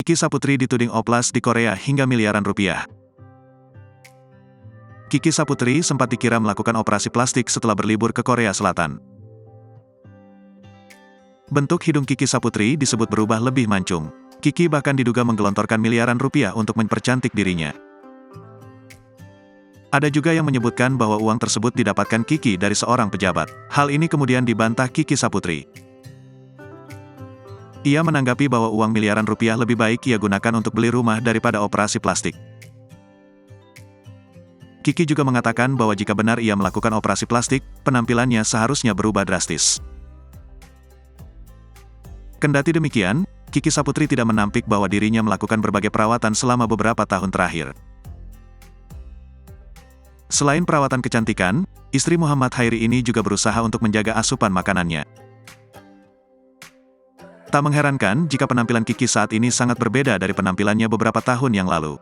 Kiki Saputri dituding oplas di Korea hingga miliaran rupiah. Kiki Saputri sempat dikira melakukan operasi plastik setelah berlibur ke Korea Selatan. Bentuk hidung Kiki Saputri disebut berubah lebih mancung. Kiki bahkan diduga menggelontorkan miliaran rupiah untuk mempercantik dirinya. Ada juga yang menyebutkan bahwa uang tersebut didapatkan Kiki dari seorang pejabat. Hal ini kemudian dibantah Kiki Saputri. Ia menanggapi bahwa uang miliaran rupiah lebih baik ia gunakan untuk beli rumah daripada operasi plastik. Kiki juga mengatakan bahwa jika benar ia melakukan operasi plastik, penampilannya seharusnya berubah drastis. Kendati demikian, Kiki Saputri tidak menampik bahwa dirinya melakukan berbagai perawatan selama beberapa tahun terakhir. Selain perawatan kecantikan, istri Muhammad Khairi ini juga berusaha untuk menjaga asupan makanannya. Tak mengherankan jika penampilan Kiki saat ini sangat berbeda dari penampilannya beberapa tahun yang lalu.